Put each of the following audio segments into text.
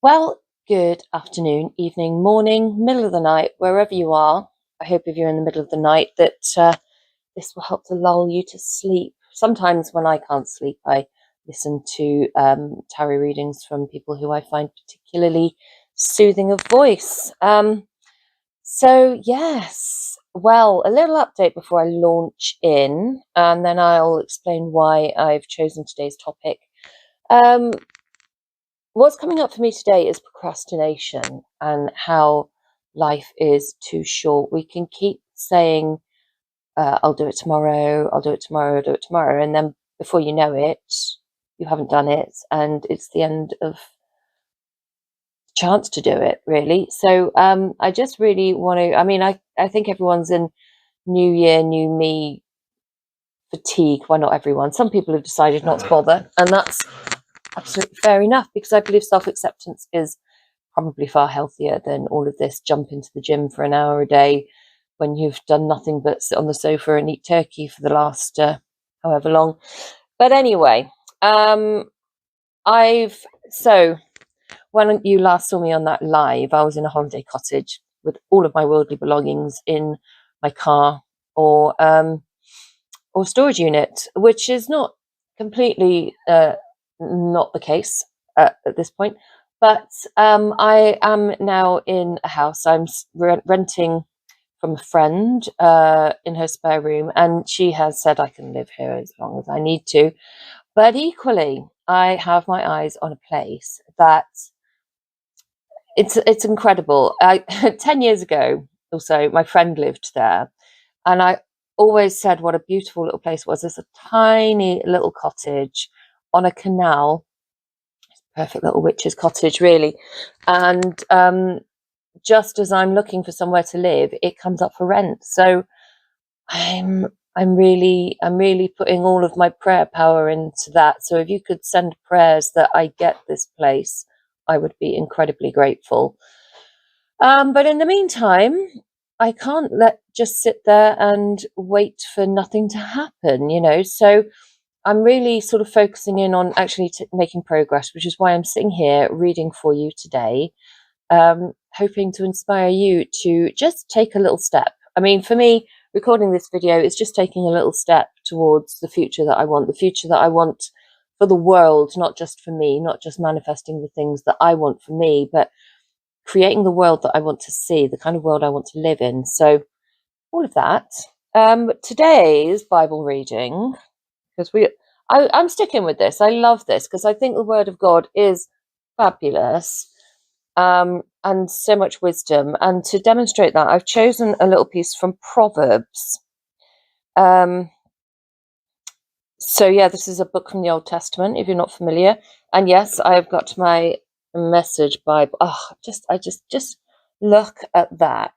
Well, good afternoon, evening, morning, middle of the night, wherever you are. I hope if you're in the middle of the night that this will help to lull you to sleep. Sometimes when I can't sleep, I listen to tarot readings from people who I find particularly soothing of voice. Yes, well, a little update before I launch in, and then I'll explain why I've chosen today's topic. What's coming up for me today is procrastination and how life is too short. We can keep saying, I'll do it tomorrow, I'll do it tomorrow, I'll do it tomorrow. And then before you know it, you haven't done it. And it's the end of the chance to do it, really. So I just really want to, I think everyone's in new year, new me fatigue. Well, not everyone. Some people have decided not to bother. And that's absolutely fair enough, because I believe self-acceptance is probably far healthier than all of this jump into the gym for an hour a day when you've done nothing but sit on the sofa and eat turkey for the last however long. But anyway, when you last saw me on that live, I was in a holiday cottage with all of my worldly belongings in my car or storage unit, which is not completely not the case at this point. But I am now in a house. I'm renting from a friend in her spare room, and she has said I can live here as long as I need to. But equally, I have my eyes on a place that it's incredible. 10 years ago or so, my friend lived there, and I always said what a beautiful little place it was. It's a tiny little cottage on a canal. Perfect little witch's cottage, really. And just as I'm looking for somewhere to live, it comes up for rent. So I'm really putting all of my prayer power into that. So if you could send prayers that I get this place, I would be incredibly grateful. But in the meantime, I can't just sit there and wait for nothing to happen, So I'm really sort of focusing in on actually making progress, which is why I'm sitting here reading for you today, hoping to inspire you to just take a little step. I mean, for me, recording this video is just taking a little step towards the future that I want for the world, not just for me, not just manifesting the things that I want for me, but creating the world that I want to see, the kind of world I want to live in. So all of that. Today's Bible reading, because I'm sticking with this. I love this because I think the Word of God is fabulous, and so much wisdom. And to demonstrate that, I've chosen a little piece from Proverbs. This is a book from the Old Testament, if you're not familiar. And yes, I've got my Message Bible. I just look at that.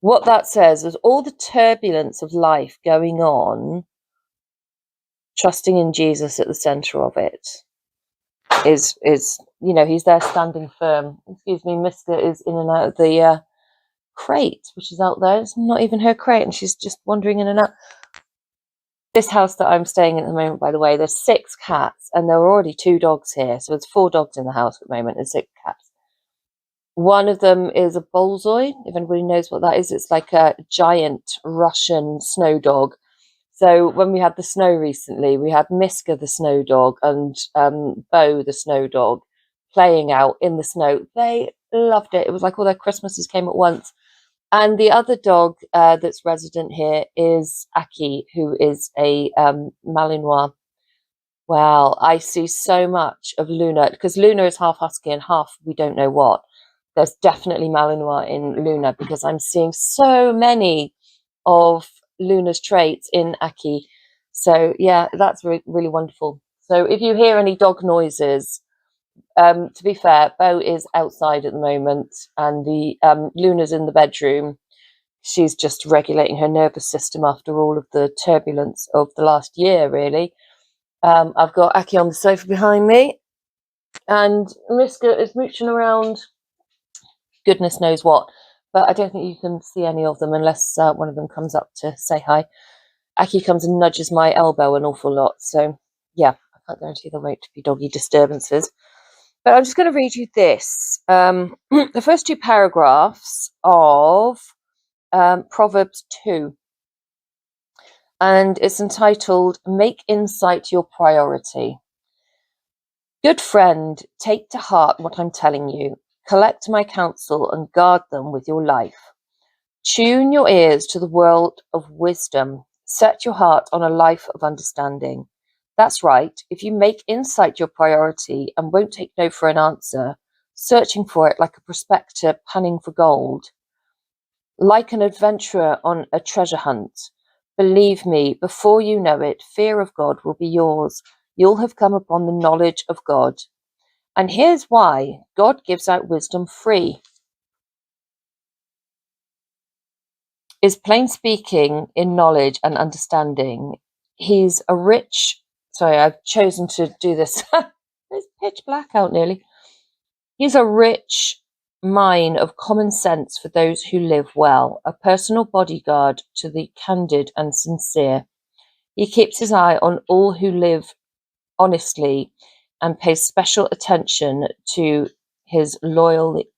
What that says is all the turbulence of life going on, trusting in Jesus at the center of it is he's there standing firm. Excuse me, Mister is in and out of the crate, which is out there. It's not even her crate, and she's just wandering in and out. This house that I'm staying in at the moment, by the way, there's 6 cats, and there were already 2 dogs here, so there's 4 dogs in the house at the moment and 6 cats. One of them is a bolzoi, if anybody knows what that is. It's like a giant Russian snow dog. So when we had the snow recently, we had Miska the snow dog and Bo the snow dog playing out in the snow. They loved it. It was like all their Christmases came at once. And the other dog that's resident here is Aki, who is a Malinois. Well, I see so much of Luna, because Luna is half husky and half we don't know what. There's definitely Malinois in Luna, because I'm seeing so many of Luna's traits in Aki. So yeah, that's really wonderful. So if you hear any dog noises, to be fair, Bo is outside at the moment, and the Luna's in the bedroom. She's just regulating her nervous system after all of the turbulence of the last year, really. I've got Aki on the sofa behind me, and Miska is mooching around goodness knows what, but I don't think you can see any of them unless one of them comes up to say hi. Aki comes and nudges my elbow an awful lot, so yeah, I can't guarantee there won't be doggy disturbances. But I'm just going to read you this. The first two paragraphs of Proverbs 2. And it's entitled, Make Insight Your Priority. Good friend, take to heart what I'm telling you. Collect my counsel and guard them with your life. Tune your ears to the world of wisdom. Set your heart on a life of understanding. That's right. If you make insight your priority and won't take no for an answer, searching for it like a prospector panning for gold, like an adventurer on a treasure hunt, believe me, before you know it, fear of God will be yours. You'll have come upon the knowledge of God. And here's why. God gives out wisdom free. Is plain speaking in knowledge and understanding. He's a rich, sorry, I've chosen to do this. It's pitch black out nearly. He's a rich mine of common sense for those who live well, a personal bodyguard to the candid and sincere. He keeps his eye on all who live honestly and pays special attention to his loyally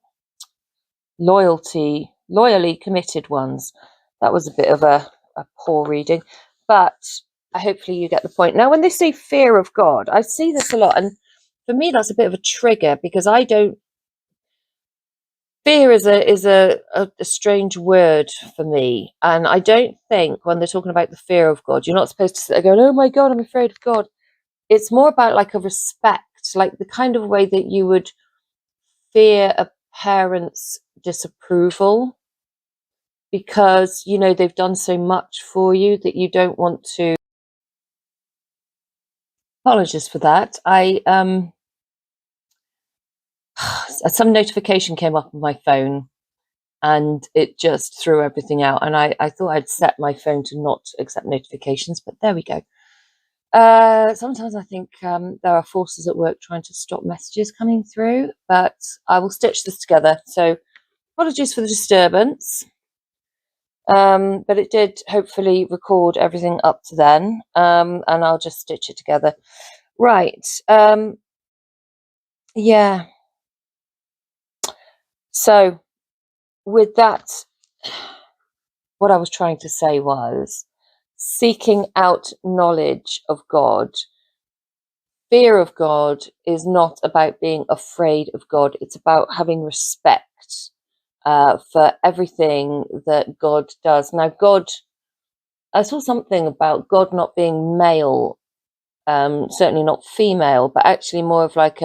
committed ones. That was a bit of a poor reading, but hopefully you get the point. Now, when they say fear of God, I see this a lot, and for me that's a bit of a trigger, because I don't. Fear is a strange word for me, and I don't think when they're talking about the fear of God, you're not supposed to sit there going, "Oh my God, I'm afraid of God." It's more about like a respect, like the kind of way that you would fear a parent's disapproval, because you know they've done so much for you that you don't want to. Apologies for that. Some notification came up on my phone and it just threw everything out, and I thought I'd set my phone to not accept notifications, but there we go. Sometimes I think there are forces at work trying to stop messages coming through, but I will stitch this together. So apologies for the disturbance. But it did hopefully record everything up to then, and I'll just stitch it together. Right. Yeah. So with that, what I was trying to say was seeking out knowledge of God. Fear of God is not about being afraid of God. It's about having respect for everything that God does. Now, I saw something about God not being male, certainly not female, but actually more of like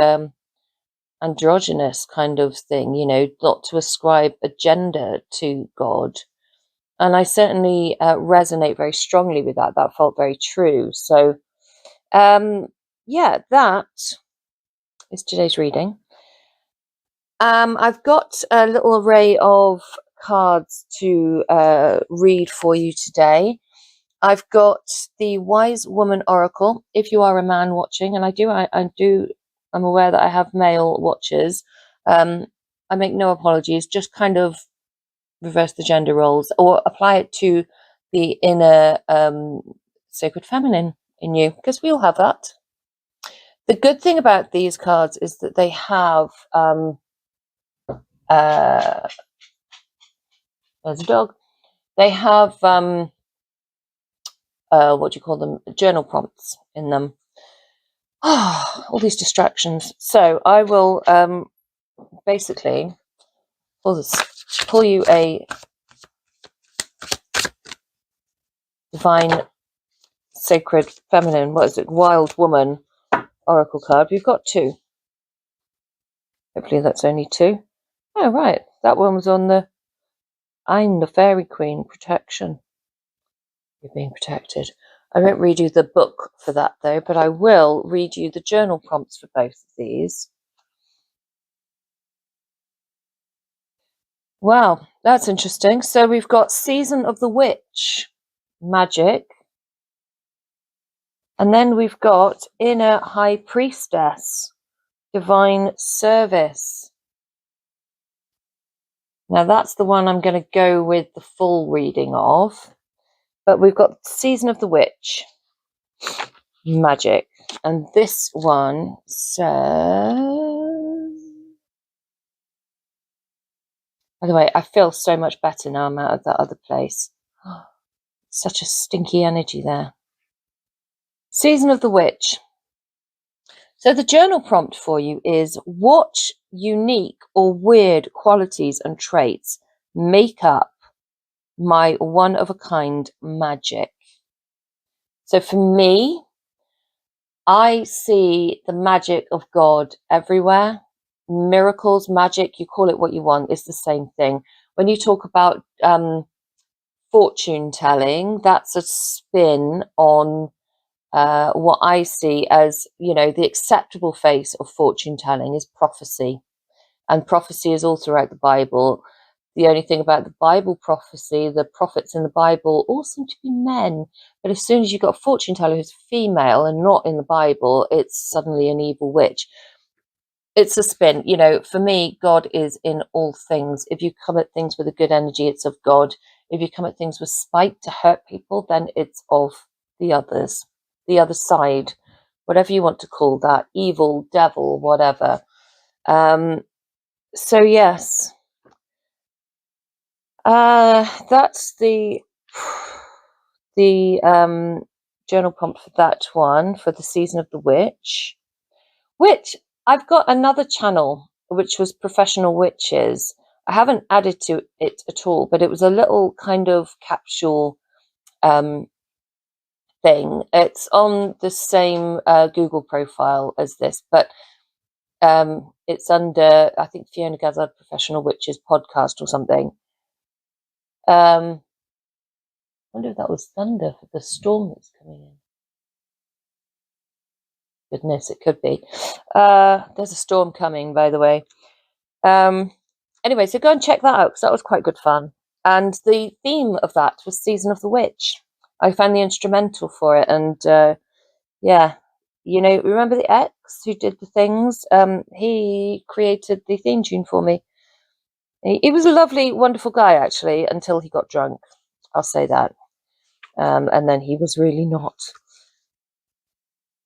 androgynous kind of thing, you know, not to ascribe a gender to God. And I certainly resonate very strongly with that. That felt very true. So, yeah, that is today's reading. I've got a little array of cards to read for you today. I've got the Wise Woman Oracle. If you are a man watching, and I'm aware that I have male watchers. I make no apologies. Just kind of reverse the gender roles or apply it to the inner sacred feminine in you, because we all have that. The good thing about these cards is that they have there's a dog. They have what do you call them? Journal prompts in them. All these distractions. So I will basically pull you a divine, sacred, feminine, what is it? Wild woman oracle card. We've got two. Hopefully that's only two. Oh, right. That one was on the I'm the Fairy Queen, protection. You're being protected. I won't read you the book for that though, but I will read you the journal prompts for both of these. Wow, that's interesting. So we've got Season of the Witch, magic. And then we've got Inner High Priestess, divine service. Now that's the one I'm going to go with the full reading of. But we've got Season of the Witch, magic. And this one says, By the way, I feel so much better now I'm out of that other place. Such a stinky energy there. Season of the Witch. So the journal prompt for you is, what unique or weird qualities and traits make up my one-of-a-kind magic? So for me, I see the magic of God everywhere. Miracles, magic, you call it what you want, it's the same thing. When you talk about fortune telling, that's a spin on what I see as, the acceptable face of fortune telling is prophecy. And prophecy is all throughout the Bible. The only thing about the Bible prophecy, the prophets in the Bible all seem to be men. But as soon as you've got a fortune teller who's female and not in the Bible, it's suddenly an evil witch. It's a spin. For me, God is in all things. If you come at things with a good energy, it's of God. If you come at things with spite to hurt people, then it's of the others, the other side, whatever you want to call that, evil, devil, whatever. So yes, that's the journal prompt for that one, for the Season of the Witch, which I've got another channel, which was Professional Witches. I haven't added to it at all, but it was a little kind of capsule thing. It's on the same Google profile as this, but it's under, I think, Fiona Gazzard Professional Witches podcast or something. I wonder if that was thunder for the storm that's coming in. Goodness, it could be. There's a storm coming, by the way. Anyway, so go and check that out, because that was quite good fun. And the theme of that was Season of the Witch. I found the instrumental for it, and yeah, remember the X who did the things? He created the theme tune for me. He was a lovely, wonderful guy, actually, until he got drunk. I'll say that. And then he was really not.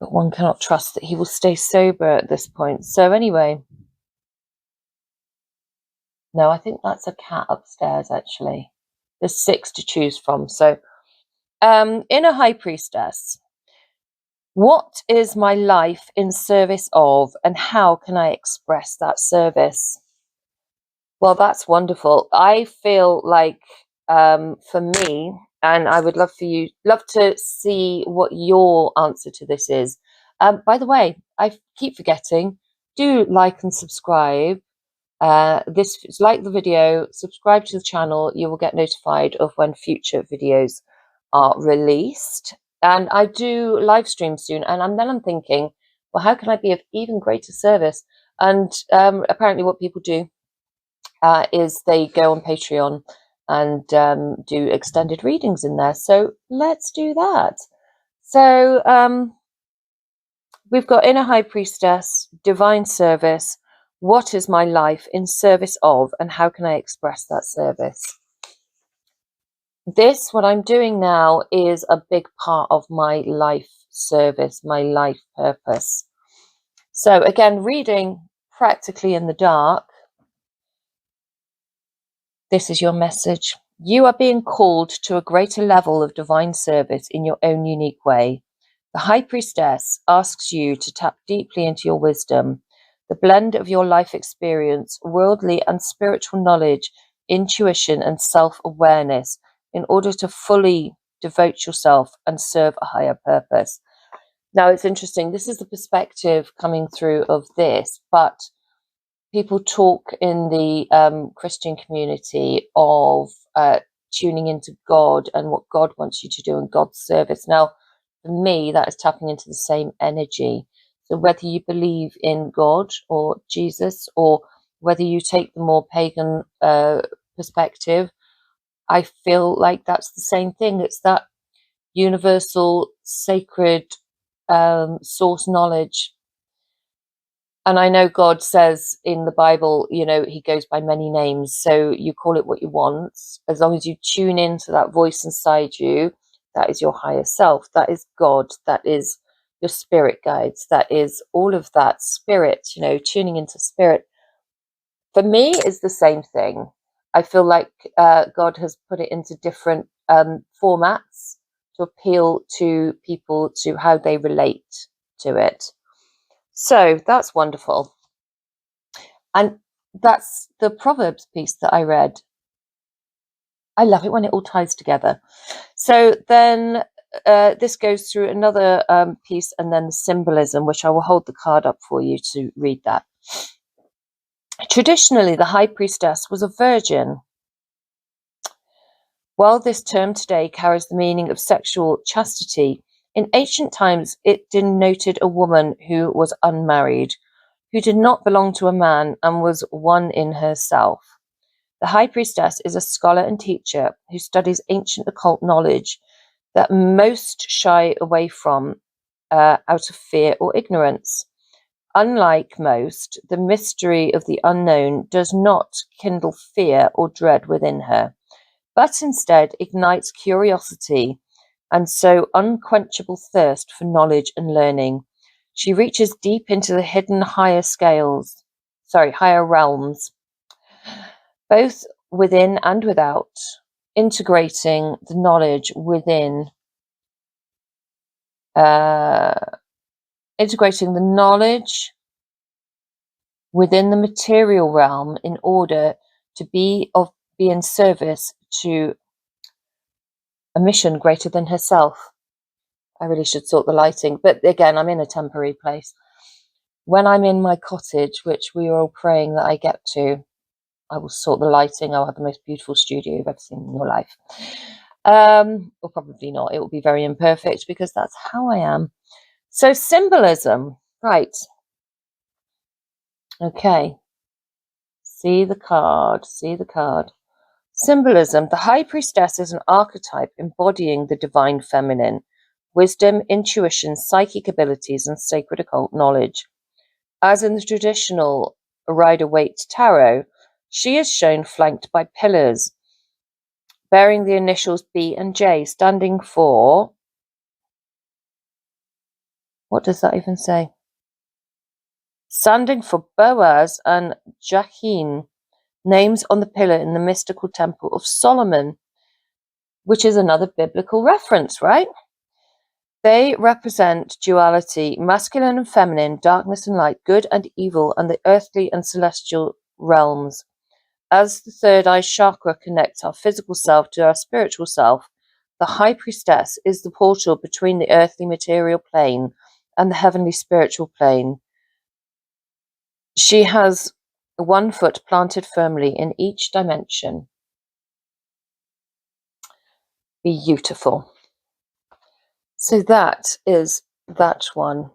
But one cannot trust that he will stay sober at this point. So anyway. No, I think that's a cat upstairs, actually. There's 6 to choose from. So, Inner High Priestess. What is my life in service of, and how can I express that service? Well, that's wonderful. I feel like, for me, and I would love to see what your answer to this is. By the way, I keep forgetting, do like and subscribe. Like the video, subscribe to the channel. You will get notified of when future videos are released. And I do live stream soon. And then I'm thinking, well, how can I be of even greater service? And apparently what people do is they go on Patreon and do extended readings in there. So let's do that. So we've got Inner High Priestess, Divine Service. What is my life in service of, and how can I express that service? What I'm doing now, is a big part of my life service, my life purpose. So again, reading practically in the dark. This is your message. You are being called to a greater level of divine service in your own unique way. The High Priestess asks you to tap deeply into your wisdom, the blend of your life experience, worldly and spiritual knowledge, intuition and self-awareness, in order to fully devote yourself and serve a higher purpose. Now, it's interesting. This is the perspective coming through of this, but people talk in the Christian community of tuning into God and what God wants you to do in God's service. Now, for me, that is tapping into the same energy. So whether you believe in God or Jesus, or whether you take the more pagan perspective, I feel like that's the same thing. It's that universal, sacred source knowledge. And I know God says in the Bible, he goes by many names. So you call it what you want. As long as you tune into that voice inside you, that is your higher self. That is God. That is your spirit guides. That is all of that spirit, tuning into spirit. For me, is the same thing. I feel like God has put it into different formats to appeal to people to how they relate to it. So that's wonderful. And that's the Proverbs piece that I read. I love it when it all ties together. So then this goes through another piece, and then the symbolism, which I will hold the card up for you to read that. Traditionally, the high priestess was a virgin. While this term today carries the meaning of sexual chastity, in ancient times it denoted a woman who was unmarried, who did not belong to a man and was one in herself. The high priestess is a scholar and teacher who studies ancient occult knowledge that most shy away from out of fear or ignorance. Unlike most, the mystery of the unknown does not kindle fear or dread within her, but instead ignites curiosity and so unquenchable thirst for knowledge and learning. She reaches deep into the hidden higher realms, both within and without, integrating the knowledge within the material realm in order to be in service to a mission greater than herself. I really should sort the lighting, but again, I'm in a temporary place. When I'm in my cottage, which we are all praying that I get to, I will sort the lighting. I'll have the most beautiful studio you've ever seen in your life. Or probably not. It will be very imperfect because that's how I am. So symbolism, right. Okay. See the card. Symbolism. The high priestess is an archetype embodying the divine feminine, wisdom, intuition, psychic abilities, and sacred occult knowledge. As in the traditional Rider-Waite tarot, she is shown flanked by pillars bearing the initials B and J, standing for... What does that even say? Standing for Boaz and Jachin, names on the pillar in the mystical temple of Solomon, which is another biblical reference, right? They represent duality, masculine and feminine, darkness and light, good and evil, and the earthly and celestial realms. As the third eye chakra connects our physical self to our spiritual self, the high priestess is the portal between the earthly material plane and the heavenly spiritual plane. She has one foot planted firmly in each dimension. Beautiful. So that is that one.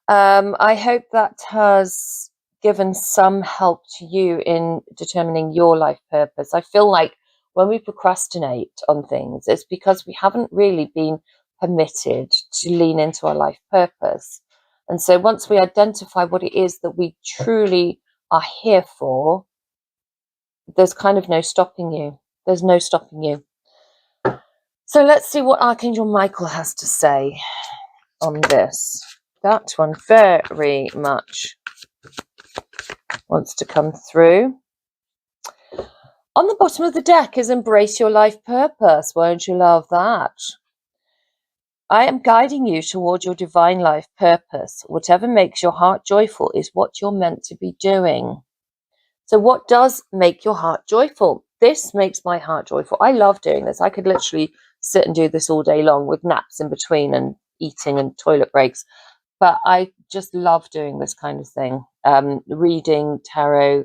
I hope that has given some help to you in determining your life purpose. I feel like when we procrastinate on things, it's because we haven't really been permitted to lean into our life purpose. And so once we identify what it is that we truly are here for, there's kind of no stopping you. There's no stopping you. So let's see what Archangel Michael has to say on this. That one very much wants to come through. On the bottom of the deck is embrace your life purpose. Won't you love that? I am guiding you toward your divine life purpose. Whatever makes your heart joyful is what you're meant to be doing. So what does make your heart joyful? This makes my heart joyful. I love doing this. I could literally sit and do this all day long with naps in between and eating and toilet breaks. But I just love doing this kind of thing. Reading, tarot.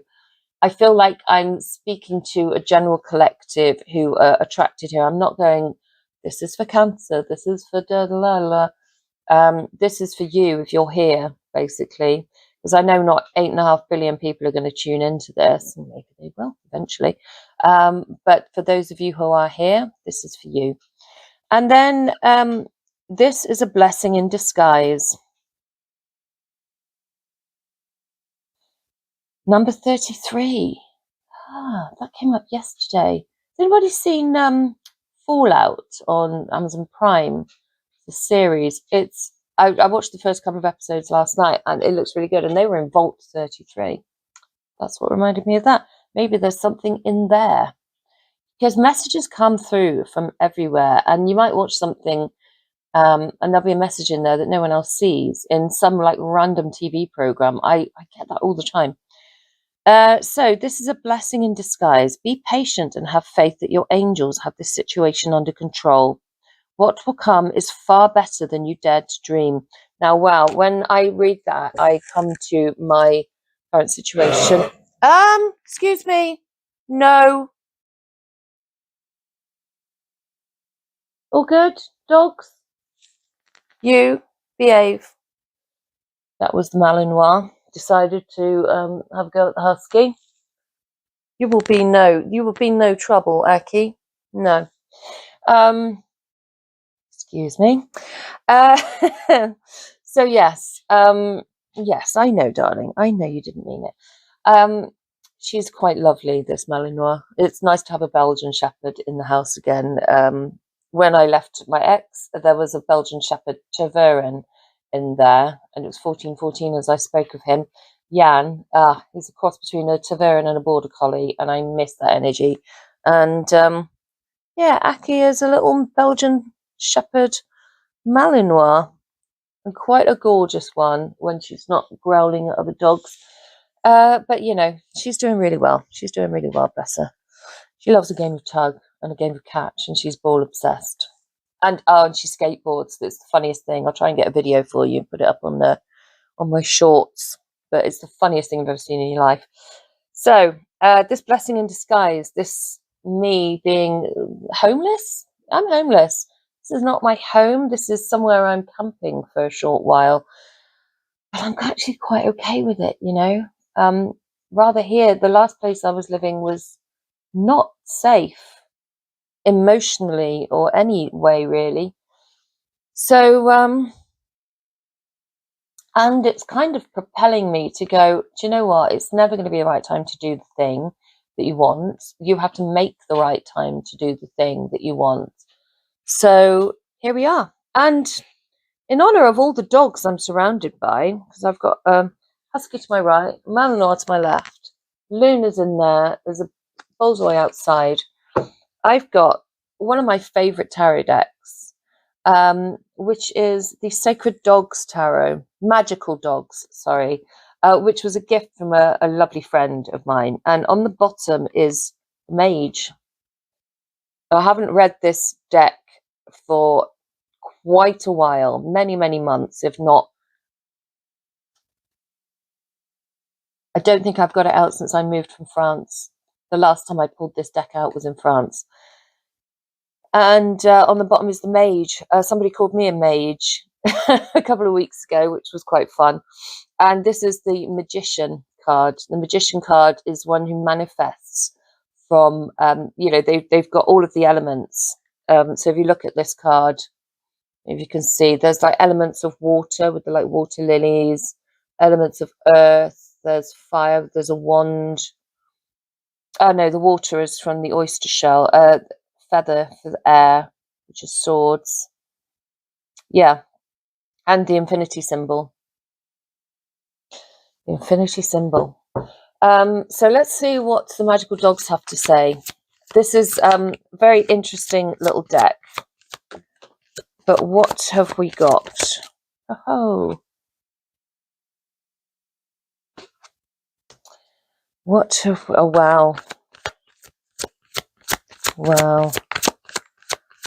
I feel like I'm speaking to a general collective who are attracted here. I'm not going, this is for Cancer, this is for da-da-la-la. This is for you if you're here, basically. Because I know not 8.5 billion people are going to tune into this. And maybe they will eventually. But for those of you who are here, this is for you. And then this is a blessing in disguise. Number 33. That came up yesterday. Has anybody seen Fallout on Amazon Prime? The series. I watched the first couple of episodes last night and it looks really good. And they were in Vault 33. That's what reminded me of that. maybe there's something in there. Because messages come through from everywhere, and you might watch something, and there'll be a message in there that no one else sees in some like random TV program. I get that all the time. So this is a blessing in disguise. Be patient and have faith that your angels have this situation under control. What will come is far better than you dared to dream. Now, wow, when I read that, I come to my current situation. Excuse me. No. All good, dogs? You behave. That was the Malinois. Decided to have a go at the husky. You will be no trouble, Aki. No. Excuse me. Uh, so yes, yes, I know, darling. I know you didn't mean it. She's quite lovely, this Malinois. It's nice to have a Belgian Shepherd in the house again. When I left my ex, there was a Belgian Shepherd, Tervuren, in there, and it was 1414 as I spoke of him. Jan, he's a cross between a Tervuren and a Border Collie, and I miss that energy. And yeah, Aki is a little Belgian Shepherd Malinois, and quite a gorgeous one when she's not growling at other dogs. But you know, she's doing really well. She's doing really well, bless her. She loves a game of tug and a game of catch, and she's ball obsessed. And she skateboards. That's the funniest thing. I'll try and get a video for you, put it up on my shorts. But it's the funniest thing I've ever seen in your life. So this blessing in disguise, this me being homeless. I'm homeless. This is not my home. This is somewhere I'm camping for a short while. But I'm actually quite okay with it, you know. Rather here, the last place I was living was not safe emotionally or any way, really. So, and it's kind of propelling me to go, do you know what? It's never going to be the right time to do the thing that you want. You have to make the right time to do the thing that you want. So here we are. And in honor of all the dogs I'm surrounded by, because I've got Husky to my right, Malinois to my left, Luna's in there, there's a Bullseye outside. I've got one of my favourite tarot decks, which is the Sacred Dogs Tarot, Magical Dogs, sorry, which was a gift from a lovely friend of mine. And on the bottom is Mage. I haven't read this deck for quite a while, many, many months, if not. I don't think I've got it out since I moved from France. The last time I pulled this deck out was in France. And on the bottom is the Mage. Somebody called me a mage a couple of weeks ago, which was quite fun. And this is the Magician card. The Magician card is one who manifests from, you know, they've got all of the elements. So if you look at this card, if you can see, there's like elements of water with the like water lilies, elements of earth, there's fire, there's a wand. Oh no, the water is from the oyster shell, feather for the air, which is swords. Yeah, and the infinity symbol. The infinity symbol. So let's see what the magical dogs have to say. This is a very interesting little deck. But what have we got? Oh. What have we, oh wow. Wow.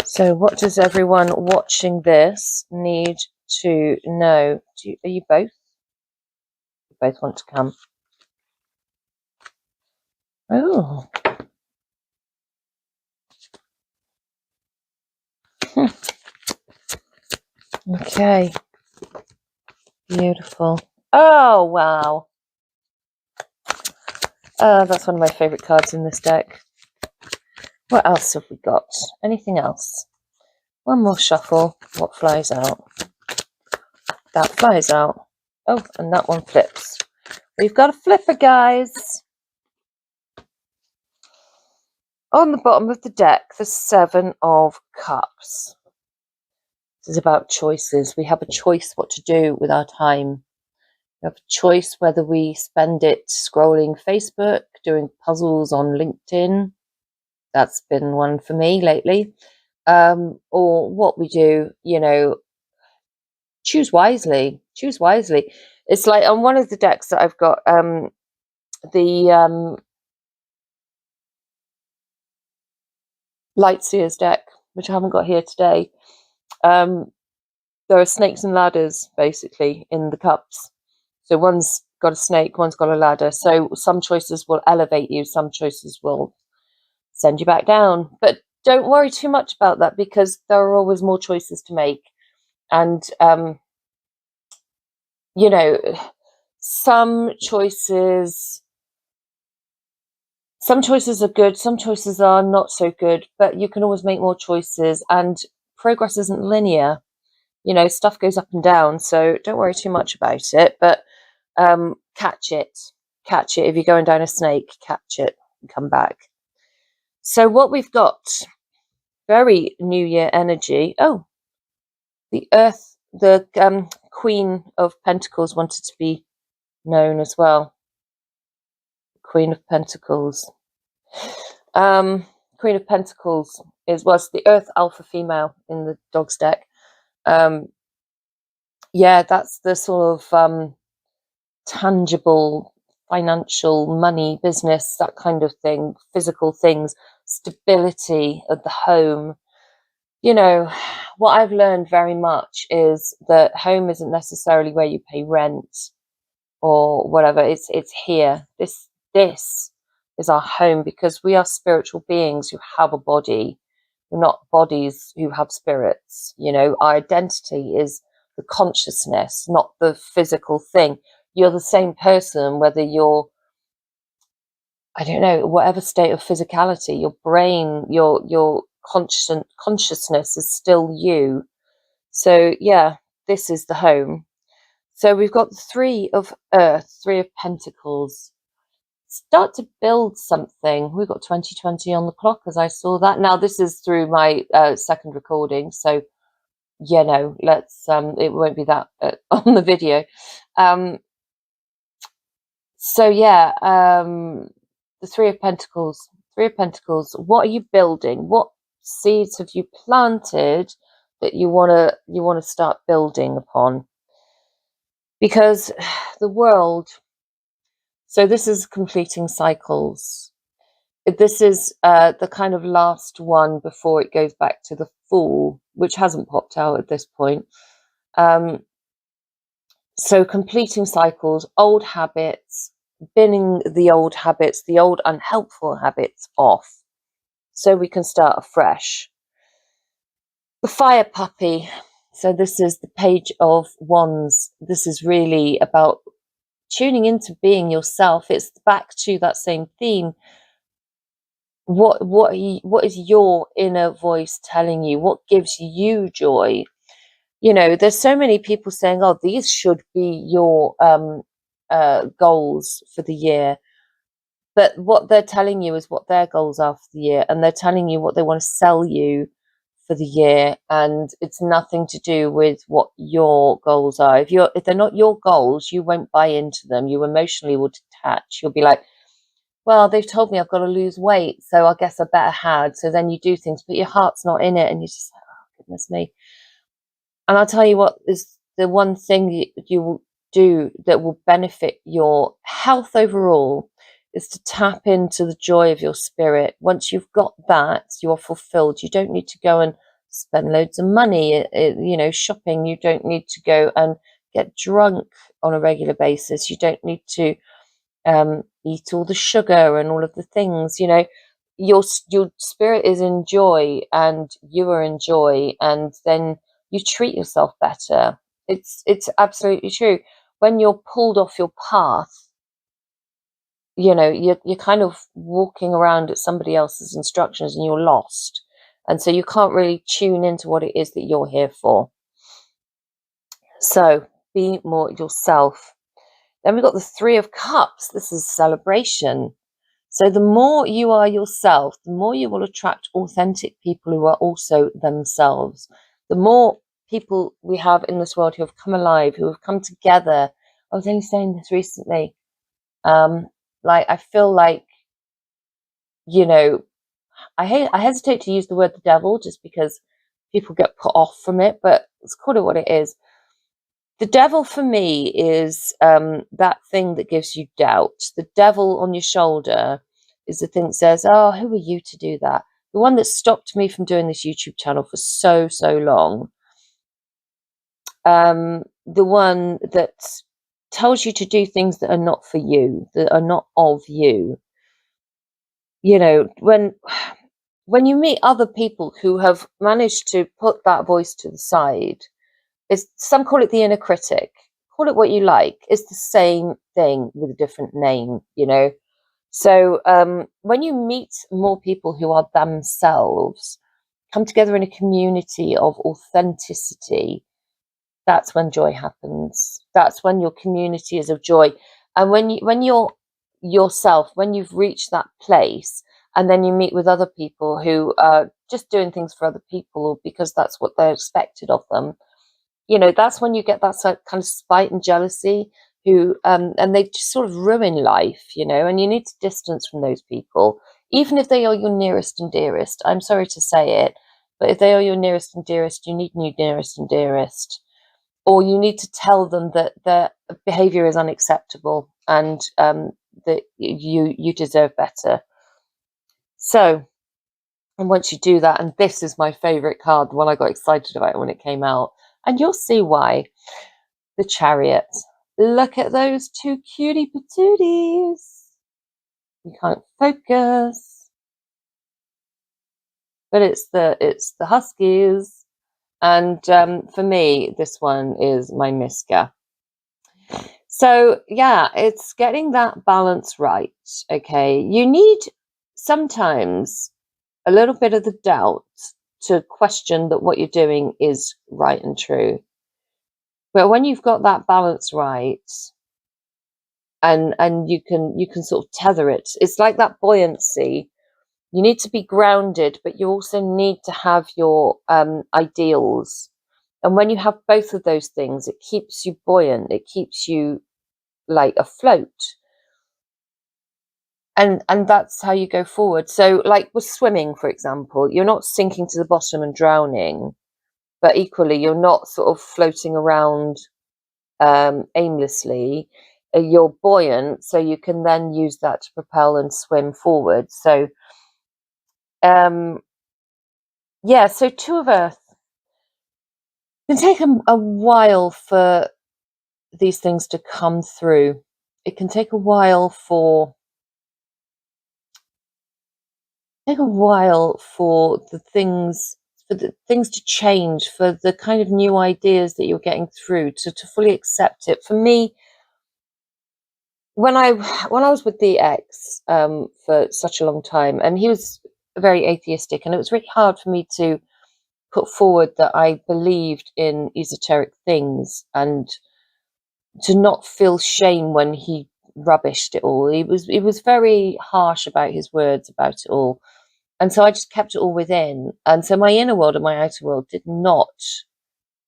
So what does everyone watching this need to know? Are you both? You both want to come? Oh. Okay. Beautiful. Oh, wow. That's one of my favourite cards in this deck. What else have we got? Anything else? One more shuffle. What flies out? That flies out. Oh, and that one flips. We've got a flipper, guys. On the bottom of the deck, the Seven of Cups. This is about choices. We have a choice what to do with our time. have a choice whether we spend it scrolling Facebook, doing puzzles on LinkedIn. That's been one for me lately. Or what we do, choose wisely. Choose wisely. It's like on one of the decks that I've got, the Lightseer's deck, which I haven't got here today. There are snakes and ladders basically in the cups. So one's got a snake, one's got a ladder. So some choices will elevate you, some choices will send you back down. But don't worry too much about that, because there are always more choices to make. And, some choices are good, some choices are not so good, but you can always make more choices, and progress isn't linear. Stuff goes up and down, so don't worry too much about it, but catch it. If you're going down a snake, catch it and come back. So what we've got, very New Year energy. Oh, the Earth, the Queen of Pentacles wanted to be known as well. Queen of Pentacles. Queen of Pentacles was the Earth alpha female in the dog's deck. That's the sort of tangible, financial, money, business, that kind of thing, physical things, stability of the home. What I've learned very much is that home isn't necessarily where you pay rent or whatever. It's here. This is our home, because we are spiritual beings who have a body. We're not bodies who have spirits. Our identity is the consciousness, not the physical thing. You're the same person whether you're, I don't know, whatever state of physicality. Your brain, your consciousness is still you. So this is the home. So we've got the Three of Earth, Three of Pentacles. Start to build something. We've got 2020 on the clock, as I saw that. Now this is through my second recording, so let's it won't be that on the video. The Three of Pentacles. What are you building? What seeds have you planted that you want to start building upon? Because the world, so this is completing cycles. This is the kind of last one before it goes back to the Fool, which hasn't popped out at this point. So completing cycles, old habits, binning the old habits, the old unhelpful habits off, so we can start afresh. The Fire Puppy. So this is the Page of Wands. This is really about tuning into being yourself. It's back to that same theme. What is your inner voice telling you? What gives you joy? There's so many people saying, oh, these should be your goals for the year. But what they're telling you is what their goals are for the year, and they're telling you what they want to sell you for the year, and it's nothing to do with what your goals are. If they're not your goals, you won't buy into them. You emotionally will detach. You'll be like, well, they've told me I've got to lose weight, so I guess I better had. So then you do things, but your heart's not in it, and you're just like, oh, goodness me. And I'll tell you what is the one thing you will do that will benefit your health overall is to tap into the joy of your spirit. Once you've got that, you're fulfilled. You don't need to go and spend loads of money, shopping. You don't need to go and get drunk on a regular basis. You don't need to eat all the sugar and all of the things. Your spirit is in joy, and you are in joy, and then you treat yourself better. It's absolutely true. When you're pulled off your path, you're kind of walking around at somebody else's instructions, and you're lost, and so you can't really tune into what it is that you're here for. So be more yourself. Then we've got the Three of Cups. This is celebration. So the more you are yourself, the more you will attract authentic people who are also themselves. The more people we have in this world who have come alive, who have come together I was only saying this recently. Like, I feel like, you know, I hesitate to use the word the devil just because people get put off from it, but let's call it what it is. The devil for me is that thing that gives you doubt. The devil on your shoulder is the thing that says, "Oh, who are you to do that?" The one that stopped me from doing this YouTube channel for so, so long. The one that tells you to do things that are not for you, that are not of you. You know, when you meet other people who have managed to put that voice to the side, it's, some call it the inner critic, call it what you like, it's the same thing with a different name, you know. So when you meet more people who are themselves, come together in a community of authenticity, that's when joy happens. That's when your community is of joy. And when you're yourself, when you've reached that place, and then you meet with other people who are just doing things for other people or because that's what they're expected of them, you know, that's when you get that kind of spite and jealousy, who and they just sort of ruin life, you know. And you need to distance from those people, even if they are your nearest and dearest. I'm sorry to say it, but if they are your nearest and dearest, you need new nearest and dearest, or you need to tell them that their behavior is unacceptable, and that you deserve better. So, and once you do that, and this is my favorite card, the one I got excited about when it came out, and you'll see why. The Chariot. Look at those two cutie patooties. You can't focus, but it's the Huskies. And for me, this one is my Miska. So yeah, it's getting that balance right. Okay, you need sometimes a little bit of the doubt to question that what you're doing is right and true. But when you've got that balance right, and you can sort of tether it, it's like that buoyancy. You need to be grounded, but you also need to have your ideals. And when you have both of those things, it keeps you buoyant. It keeps you like afloat. And that's how you go forward. So like with swimming, for example, you're not sinking to the bottom and drowning, but equally you're not sort of floating around aimlessly. You're buoyant, so you can then use that to propel and swim forward. So yeah, so Two of Earth, it can take a while for these things to come through. It can take a while for the things to change, for the kind of new ideas that you're getting through to fully accept it. For me, when I was with the ex for such a long time, and he was very atheistic, and it was really hard for me to put forward that I believed in esoteric things, and to not feel shame when he rubbished it all. He was very harsh about his words about it all. And so I just kept it all within. And so my inner world and my outer world did not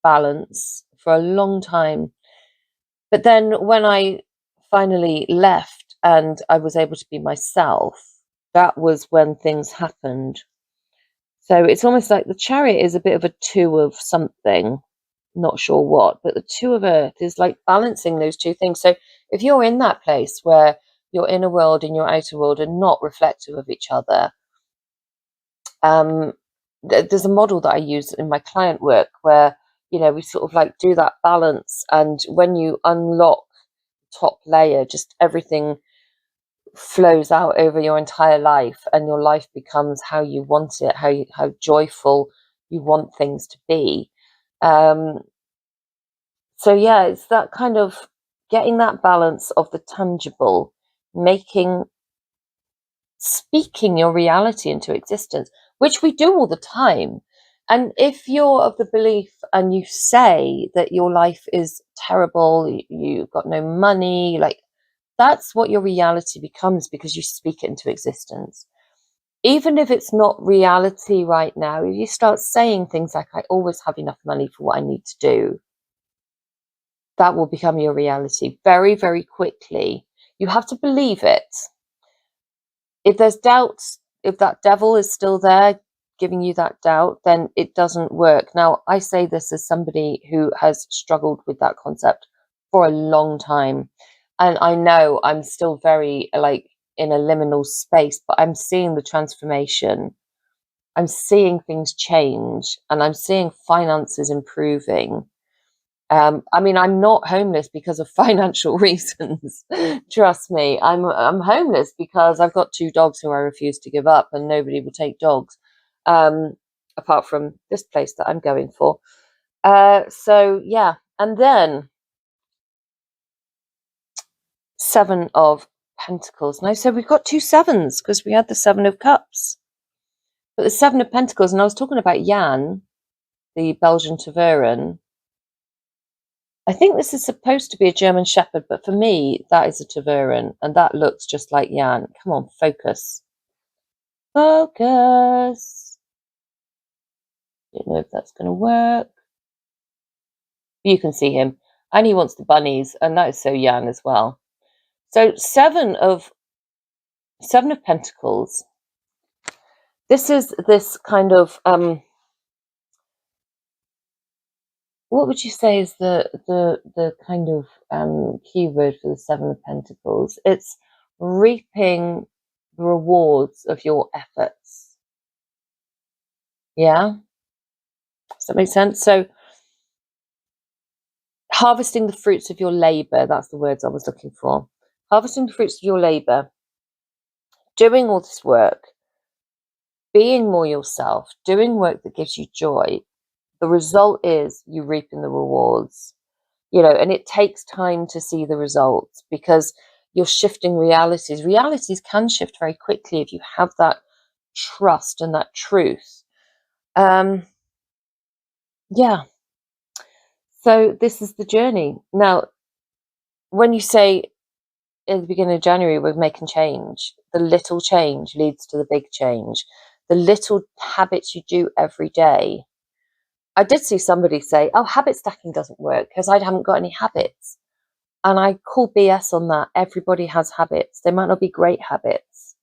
balance for a long time. But then when I finally left and I was able to be myself, that was when things happened. So it's almost like the Chariot is a bit of a two of something, not sure what, but the Two of Earth is like balancing those two things. So if you're in that place where your inner world and your outer world are not reflective of each other, there's a model that I use in my client work where, you know, we sort of like do that balance, and when you unlock top layer, just everything flows out over your entire life, and your life becomes how you want it, how joyful you want things to be. So yeah, it's that kind of getting that balance of the tangible, speaking your reality into existence, which we do all the time. And if you're of the belief and you say that your life is terrible, you've got no money, like, that's what your reality becomes, because you speak it into existence. Even if it's not reality right now, if you start saying things like, I always have enough money for what I need to do, that will become your reality very, very quickly. You have to believe it. If there's doubts, if that devil is still there giving you that doubt, then it doesn't work. Now, I say this as somebody who has struggled with that concept for a long time. And I know I'm still very like in a liminal space, but I'm seeing the transformation. I'm seeing things change and I'm seeing finances improving. I mean, I'm not homeless because of financial reasons. Trust me, I'm homeless because I've got 2 dogs who I refuse to give up, and nobody will take dogs, apart from this place that I'm going for. So yeah, and then 7 of Pentacles. Now, so we've got 2 sevens because we had the 7 of Cups, but the 7 of Pentacles, and I was talking about Jan, the Belgian Tervuren. I think this is supposed to be a German Shepherd, but for me, that is a Tervuren, and that looks just like Jan. Come on, focus. Focus. Don't know if that's going to work. You can see him, and he wants the bunnies, and that is so Jan as well. So 7 of Pentacles. This is this kind of what would you say is the kind of keyword for the 7 of Pentacles? It's reaping the rewards of your efforts. Yeah? Does that make sense? So harvesting the fruits of your labor, that's the words I was looking for. Harvesting the fruits of your labor, doing all this work, being more yourself, doing work that gives you joy. The result is you reaping the rewards. You know, and it takes time to see the results because you're shifting realities. Realities can shift very quickly if you have that trust and that truth. Yeah. So this is the journey. Now, when you say in the beginning of January, we're making change, the little change leads to the big change. The little habits you do every day. I did see somebody say, oh, habit stacking doesn't work because I haven't got any habits. And I call BS on that. Everybody has habits. They might not be great habits.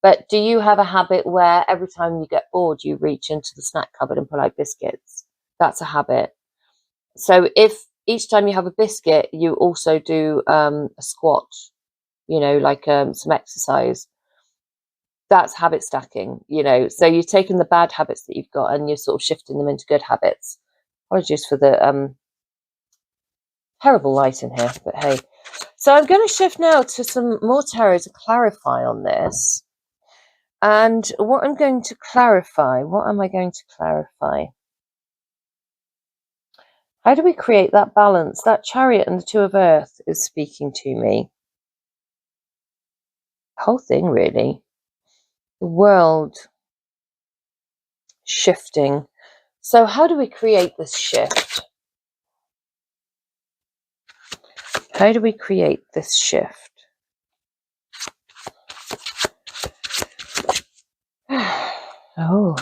But do you have a habit where every time you get bored, you reach into the snack cupboard and pull out biscuits? That's a habit. So if each time you have a biscuit, you also do a squat, you know, like some exercise, that's habit stacking, you know. So you're taking the bad habits that you've got and you're sort of shifting them into good habits. Apologies for the terrible light in here, but hey. So I'm going to shift now to some more tarot to clarify on this. And what I'm going to clarify, what am I going to clarify? How do we create that balance? That Chariot and the 2 of Earth is speaking to me. The whole thing, really. The world shifting. So how do we create this shift? How do we create this shift? Oh,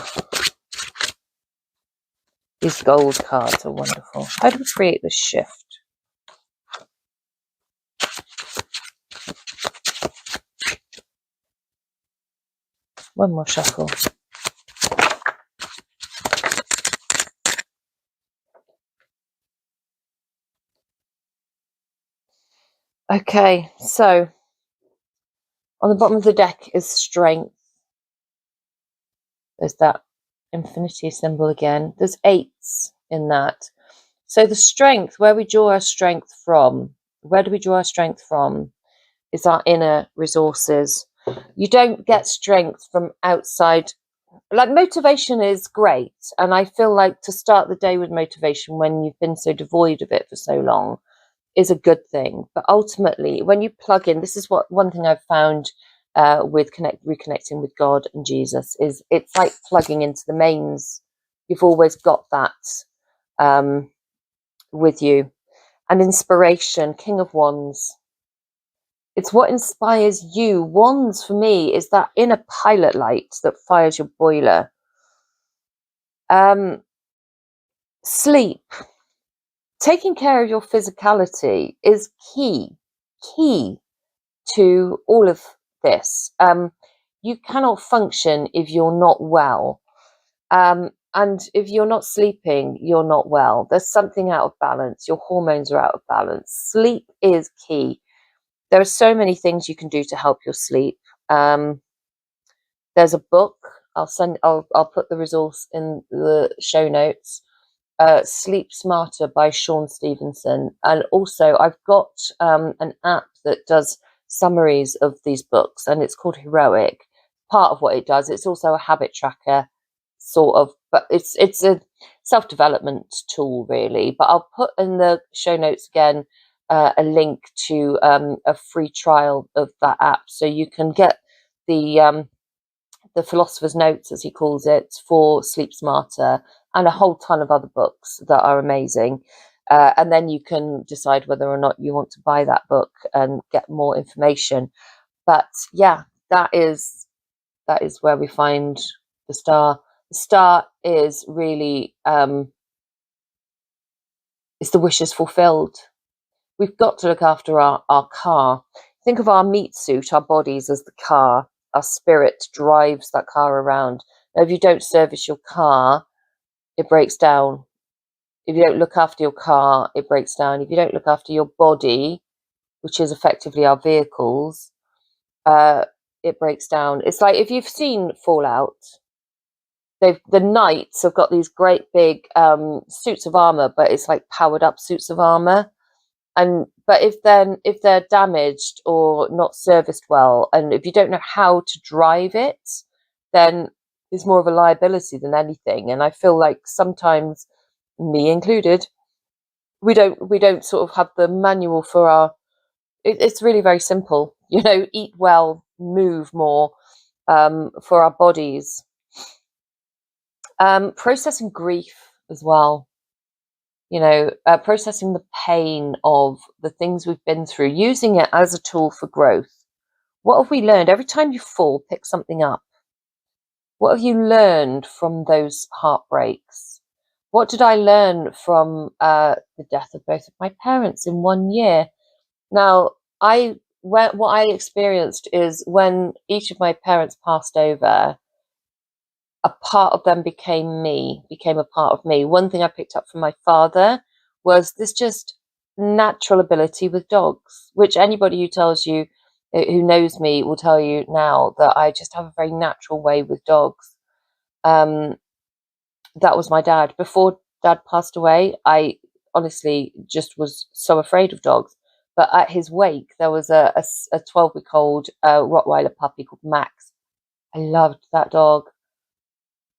these gold cards are wonderful. How do we create this shift? One more shuffle. Okay, so on the bottom of the deck is strength. There's that infinity symbol again. There's 8s in that. So the strength, where we draw our strength from, where do we draw our strength from? Is our inner resources. You don't get strength from outside. Like, motivation is great. And I feel like to start the day with motivation when you've been so devoid of it for so long is a good thing. But ultimately, when you plug in, this is what one thing I've found with reconnecting with God and Jesus is it's like plugging into the mains. You've always got that with you. And inspiration, King of Wands. It's what inspires you. Wands for me is that inner pilot light that fires your boiler. Sleep. Taking care of your physicality is key to all of this. You cannot function if you're not well. And if you're not sleeping, you're not well. There's something out of balance. Your hormones are out of balance. Sleep is key. There are so many things you can do to help your sleep. There's a book. I'll put the resource in the show notes. Sleep Smarter by Sean Stevenson. And also I've got an app that does summaries of these books, and it's called Heroic. Part of what it does, it's also a habit tracker sort of, but it's a self-development tool really. But I'll put in the show notes again a link to a free trial of that app, so you can get the philosopher's notes, as he calls it, for Sleep Smarter, and a whole ton of other books that are amazing. And then you can decide whether or not you want to buy that book and get more information. But yeah, that is where we find the star. The star is really is the wishes fulfilled. We've got to look after our car. Think of our meat suit, our bodies, as the car. Our spirit drives that car around. Now, if you don't service your car, it breaks down. If you don't look after your car, it breaks down. If you don't look after your body, which is effectively our vehicles, it breaks down. It's like if you've seen Fallout, the knights have got these great big suits of armor, but it's like powered up suits of armor. But if they're damaged or not serviced well, and if you don't know how to drive it, then it's more of a liability than anything. And I feel like sometimes, me included, we don't sort of have the manual for our. It's really very simple, eat well, move more, for our bodies. Processing grief as well. Processing the pain of the things we've been through, using it as a tool for growth. What have we learned? Every time you fall, pick something up. What have you learned from those heartbreaks? What did I learn from the death of both of my parents in 1 year? Now, what I experienced is when each of my parents passed over, a part of them became a part of me. One thing I picked up from my father was this just natural ability with dogs, which anybody who knows me will tell you now that I just have a very natural way with dogs. That was my dad. Before dad passed away, I honestly just was so afraid of dogs. But at his wake, there was a 12-week-old Rottweiler puppy called Max. I loved that dog.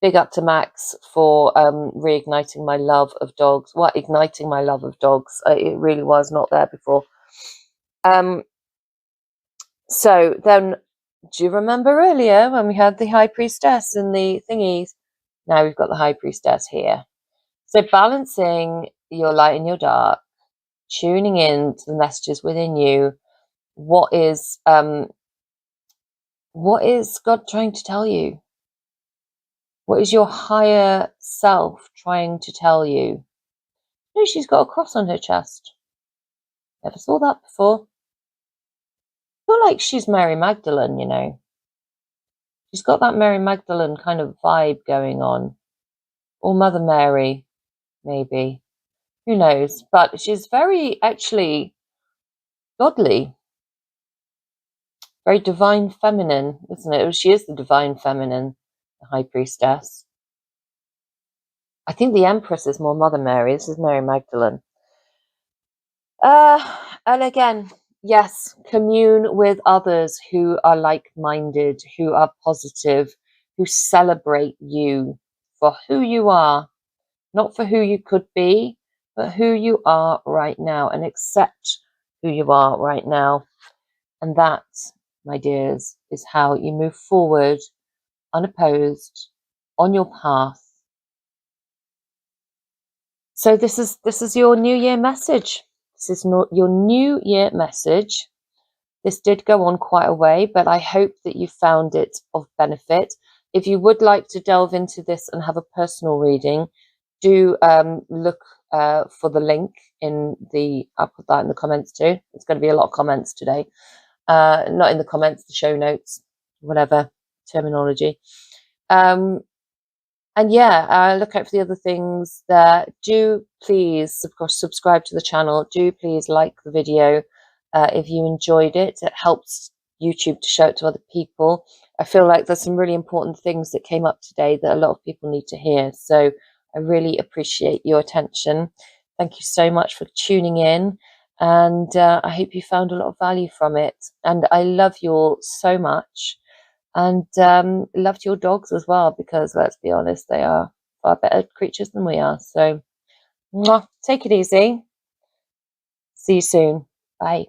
Big up to Max for reigniting my love of dogs. Igniting my love of dogs. It really was not there before. So then, do you remember earlier when we had the High Priestess and the thingies? Now we've got the High Priestess here. So balancing your light and your dark, tuning in to the messages within you. What is God trying to tell you? What is your higher self trying to tell you? Oh, she's got a cross on her chest. Never saw that before. I feel like she's Mary Magdalene, She's got that Mary Magdalene kind of vibe going on. Or Mother Mary, maybe. Who knows? But she's very, actually, godly. Very divine feminine, isn't it? She is the divine feminine, the High Priestess. I think the Empress is more Mother Mary. This is Mary Magdalene. And again, yes, commune with others who are like-minded, who are positive, who celebrate you for who you are, not for who you could be, but who you are right now, and accept who you are right now. And that, my dears, is how you move forward, unopposed, on your path. So this is your New Year message. This is not your New Year message. This did go on quite a way, but I hope that you found it of benefit. If you would like to delve into this and have a personal reading, do look for the link I'll put that in the comments too. There's going to be a lot of comments today. Not in the comments, the show notes, whatever terminology. And yeah, look out for the other things that do please, of course, subscribe to the channel. Do please like the video if you enjoyed it. It helps YouTube to show it to other people. I feel like there's some really important things that came up today that a lot of people need to hear. So I really appreciate your attention. Thank you so much for tuning in. And I hope you found a lot of value from it. And I love you all so much. And loved your dogs as well, because let's be honest, they are far better creatures than we are. So, mwah, take it easy. See you soon. Bye.